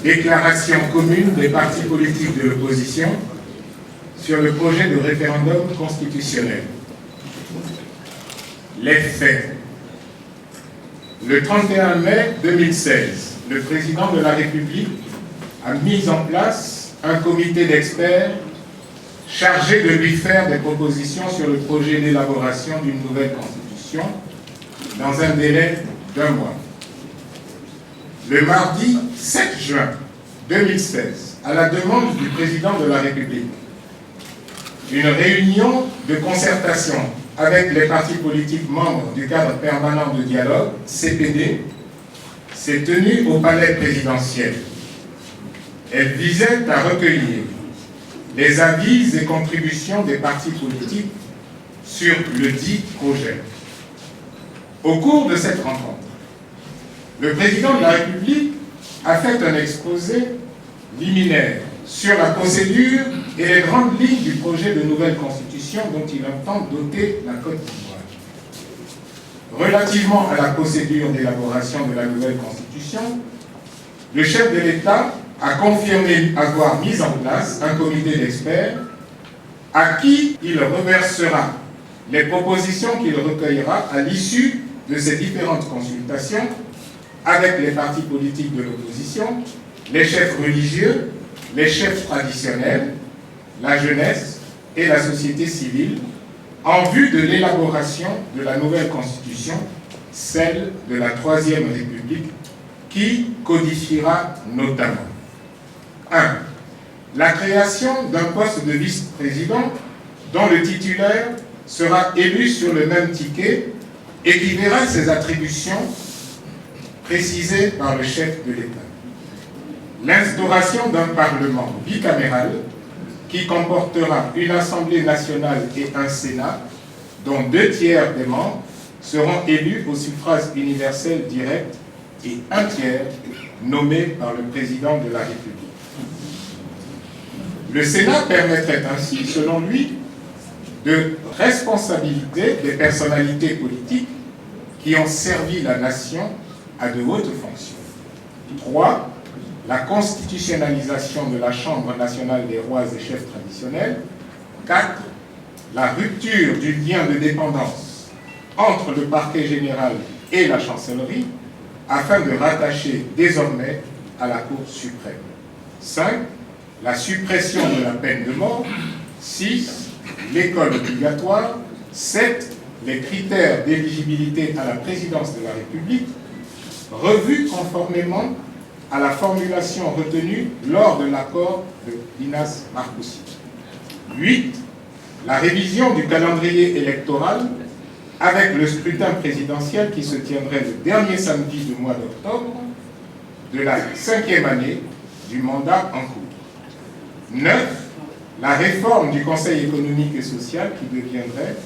Déclaration commune des partis politiques de l'opposition sur le projet de référendum constitutionnel. Les faits. Le 31 mai 2016, le président de la République a mis en place un comité d'experts chargé de lui faire des propositions sur le projet d'élaboration d'une nouvelle constitution dans un délai d'1 mois. Le mardi 7 juin 2016, à la demande du président de la République, une réunion de concertation avec les partis politiques membres du cadre permanent de dialogue, CPD, s'est tenue au palais présidentiel. Elle visait à recueillir les avis et contributions des partis politiques sur le dit projet. Au cours de cette rencontre, le président de la République a fait un exposé liminaire sur la procédure et les grandes lignes du projet de nouvelle constitution dont il entend doter la Côte d'Ivoire. Relativement à la procédure d'élaboration de la nouvelle constitution, le chef de l'État a confirmé avoir mis en place un comité d'experts à qui il reversera les propositions qu'il recueillera à l'issue de ces différentes consultations avec les partis politiques de l'opposition, les chefs religieux, les chefs traditionnels, la jeunesse et la société civile, en vue de l'élaboration de la nouvelle constitution, celle de la Troisième République, qui codifiera notamment 1. La création d'un poste de vice-président dont le titulaire sera élu sur le même ticket et qui verra ses attributions précisées par le chef de l'État. L'instauration d'un Parlement bicaméral qui comportera une Assemblée nationale et un Sénat dont 2/3 des membres seront élus au suffrage universel direct et 1/3 nommés par le président de la République. Le Sénat permettrait ainsi, selon lui, de responsabiliser des personnalités politiques qui ont servi la nation à de hautes fonctions. 3. La constitutionnalisation de la Chambre nationale des rois et chefs traditionnels. 4. La rupture du lien de dépendance entre le parquet général et la chancellerie afin de rattacher désormais à la Cour suprême. 5. La suppression de la peine de mort. 6. L'école obligatoire. 7. Les critères d'éligibilité à la présidence de la République, revus conformément à la formulation retenue lors de l'accord de Dinas Marcoussis. 8. La révision du calendrier électoral avec le scrutin présidentiel qui se tiendrait le dernier samedi du mois d'octobre de la 5e année du mandat en cours. 9. La réforme du Conseil économique et social qui deviendrait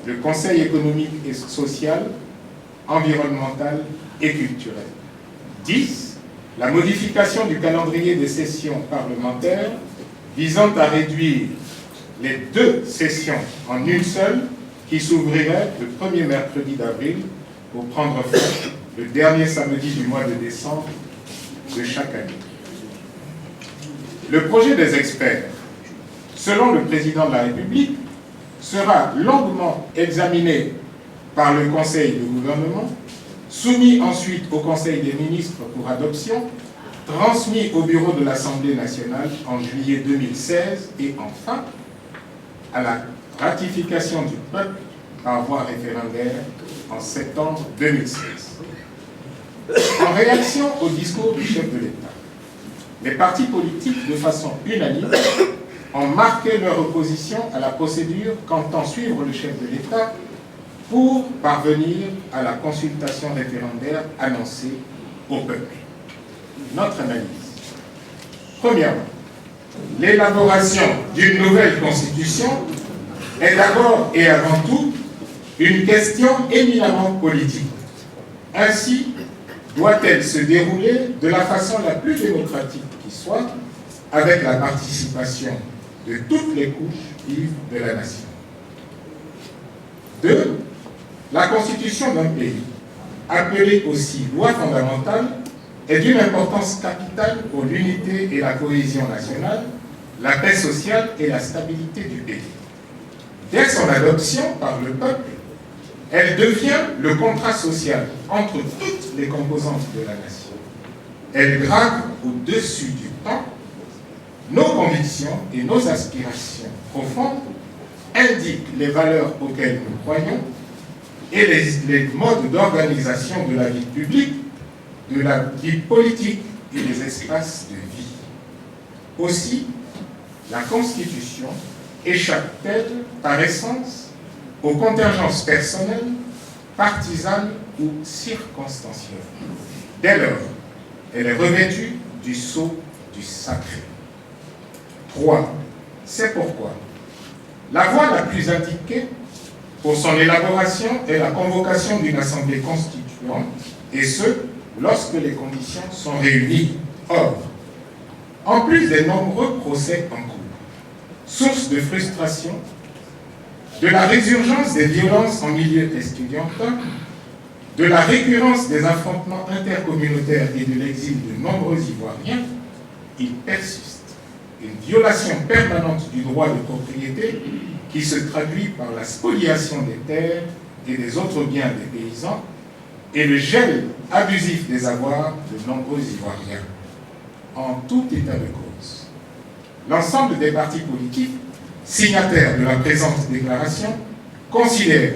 le Conseil économique et social, environnemental et culturel. 10. La modification du calendrier des sessions parlementaires visant à réduire les 2 sessions en une seule qui s'ouvrirait le premier mercredi d'avril pour prendre fin le dernier samedi du mois de décembre de chaque année. Le projet des experts, selon le président de la République, sera longuement examiné par le Conseil de gouvernement, soumis ensuite au Conseil des ministres pour adoption, transmis au bureau de l'Assemblée nationale en juillet 2016 et enfin à la ratification du peuple par voie référendaire en septembre 2016. En réaction au discours du chef de l'État, les partis politiques, de façon unanime, ont marqué leur opposition à la procédure qu'entend suivre le chef de l'État pour parvenir à la consultation référendaire annoncée au peuple. Notre analyse. Premièrement, l'élaboration d'une nouvelle constitution est d'abord et avant tout une question éminemment politique. Ainsi, doit-elle se dérouler de la façon la plus démocratique qui soit, avec la participation de toutes les couches vives de la nation. 2. La constitution d'un pays, appelée aussi loi fondamentale, est d'une importance capitale pour l'unité et la cohésion nationale, la paix sociale et la stabilité du pays. Dès son adoption par le peuple, elle devient le contrat social entre toutes les composantes de la nation. Elle grave au-dessus du temps nos convictions et nos aspirations profondes, indique les valeurs auxquelles nous croyons et les modes d'organisation de la vie publique, de la vie politique et des espaces de vie. Aussi, la Constitution échappe-t-elle par essence aux contingences personnelles, partisanes ou circonstancielles. Dès lors, elle est revêtue du sceau du sacré. 3. C'est pourquoi la voie la plus indiquée pour son élaboration est la convocation d'une assemblée constituante, et ce, lorsque les conditions sont réunies. Or, en plus des nombreux procès en cours, source de frustration, de la résurgence des violences en milieu estudiantin, de la récurrence des affrontements intercommunautaires et de l'exil de nombreux Ivoiriens, il persiste une violation permanente du droit de propriété qui se traduit par la spoliation des terres et des autres biens des paysans et le gel abusif des avoirs de nombreux Ivoiriens. En tout état de cause, l'ensemble des partis politiques signataires de la présente déclaration considèrent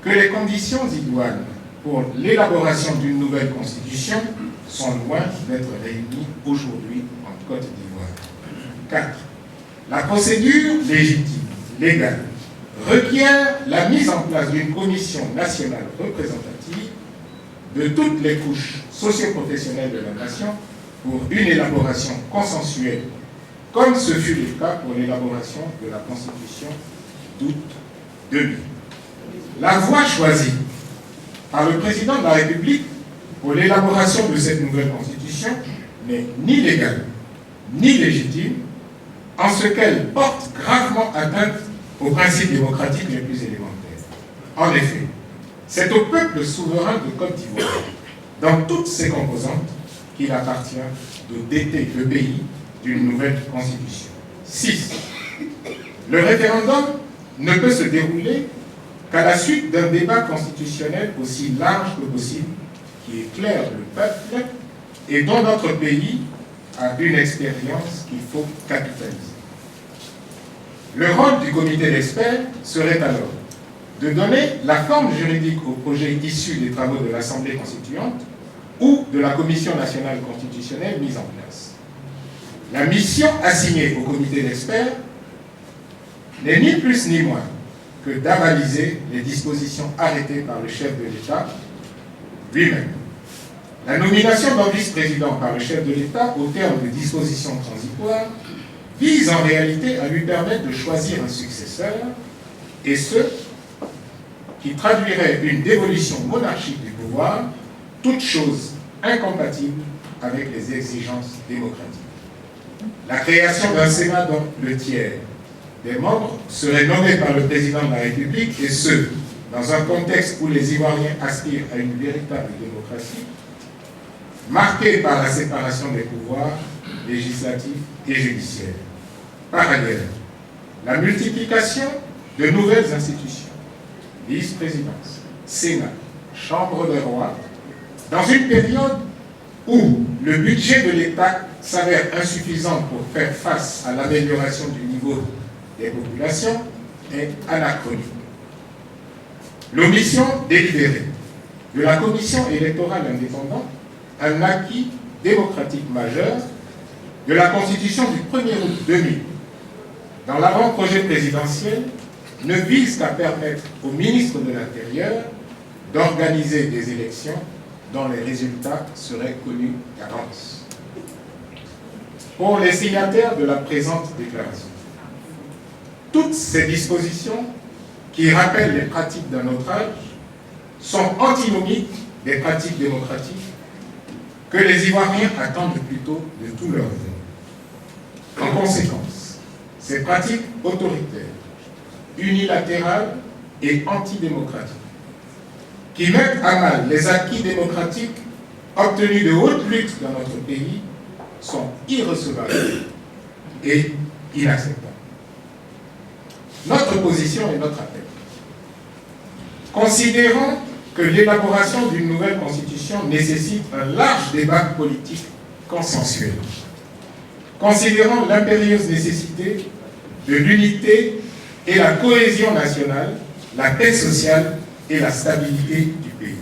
que les conditions idoines pour l'élaboration d'une nouvelle constitution sont loin d'être réunies aujourd'hui en Côte d'Ivoire. 4. La procédure légitime, légale, requiert la mise en place d'une commission nationale représentative de toutes les couches socio-professionnelles de la nation pour une élaboration consensuelle, comme ce fut le cas pour l'élaboration de la Constitution d'août 2000. La voie choisie par le président de la République pour l'élaboration de cette nouvelle Constitution n'est ni légale, ni légitime, en ce qu'elle porte gravement atteinte aux principes démocratiques les plus élémentaires. En effet, c'est au peuple souverain de Côte d'Ivoire, dans toutes ses composantes, qu'il appartient de doter le pays d'une nouvelle constitution. 6. Le référendum ne peut se dérouler qu'à la suite d'un débat constitutionnel aussi large que possible, qui éclaire le peuple et dont notre pays a une expérience qu'il faut capitaliser. Le rôle du comité d'experts serait alors de donner la forme juridique au projet issu des travaux de l'Assemblée constituante ou de la Commission nationale constitutionnelle mise en place. La mission assignée au comité d'experts n'est ni plus ni moins que d'avaliser les dispositions arrêtées par le chef de l'État lui-même. La nomination d'un vice-président par le chef de l'État au terme de dispositions transitoires vise en réalité à lui permettre de choisir un successeur, et ce, qui traduirait une dévolution monarchique du pouvoir, toute chose incompatible avec les exigences démocratiques. La création d'un Sénat dont le tiers des membres seraient nommés par le président de la République, et ce, dans un contexte où les Ivoiriens aspirent à une véritable démocratie, marquée par la séparation des pouvoirs législatifs et judiciaires. Par ailleurs, la multiplication de nouvelles institutions, vice-présidence, Sénat, Chambre des rois, dans une période où le budget de l'État s'avère insuffisant pour faire face à l'amélioration du niveau des populations, est anachronique. L'omission délibérée de la Commission électorale indépendante, un acquis démocratique majeur de la Constitution du 1er août 2000, dans l'avant-projet présidentiel, ne vise qu'à permettre au ministre de l'Intérieur d'organiser des élections dont les résultats seraient connus d'avance. Pour les signataires de la présente déclaration, toutes ces dispositions qui rappellent les pratiques d'un autre âge sont antinomiques des pratiques démocratiques que les Ivoiriens attendent plutôt de tout leur vie. En conséquence, ces pratiques autoritaires, unilatérales et antidémocratiques, qui mettent à mal les acquis démocratiques obtenus de haute lutte dans notre pays sont irrecevables et inacceptables. Notre position et notre appel. Considérant que l'élaboration d'une nouvelle constitution nécessite un large débat politique consensuel, considérant l'impérieuse nécessité de l'unité et la cohésion nationale, la paix sociale et la stabilité du pays.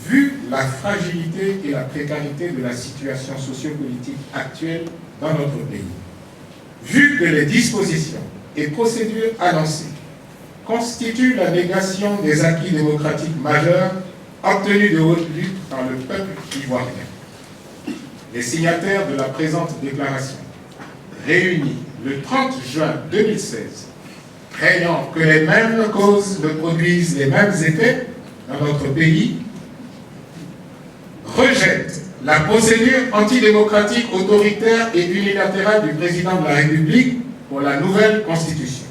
Vu la fragilité et la précarité de la situation sociopolitique actuelle dans notre pays, vu que les dispositions et procédures annoncées constituent la négation des acquis démocratiques majeurs obtenus de haute lutte par le peuple ivoirien, les signataires de la présente déclaration, réunis le 30 juin 2016, craignant que les mêmes causes ne produisent les mêmes effets dans notre pays, rejettent la procédure antidémocratique, autoritaire et unilatérale du président de la République pour la nouvelle Constitution.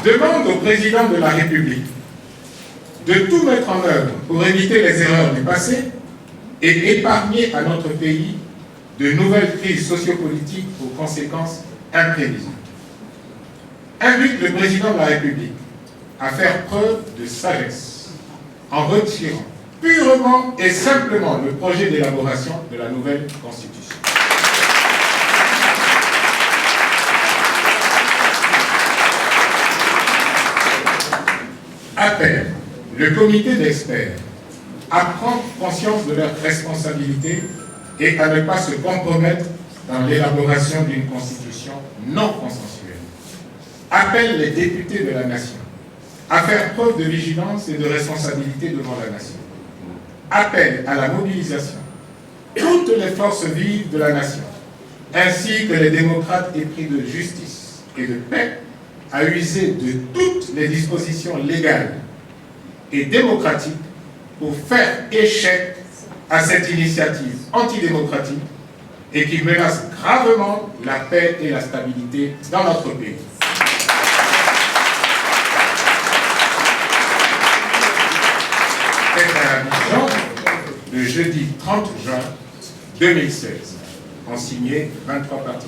Demande au président de la République de tout mettre en œuvre pour éviter les erreurs du passé et épargner à notre pays de nouvelles crises sociopolitiques aux conséquences imprévisibles. Invite le président de la République à faire preuve de sagesse en retirant purement et simplement le projet d'élaboration de la nouvelle Constitution. Appelle le comité d'experts à prendre conscience de leurs responsabilités et à ne pas se compromettre dans l'élaboration d'une constitution non consensuelle. Appelle les députés de la nation à faire preuve de vigilance et de responsabilité devant la nation. Appelle à la mobilisation toutes les forces vives de la nation, ainsi que les démocrates épris de justice et de paix, à user de toutes les dispositions légales et démocratiques pour faire échec à cette initiative antidémocratique et qui menace gravement la paix et la stabilité dans notre pays. C'est à Abidjan, le jeudi 30 juin 2016, en signé 23 parties.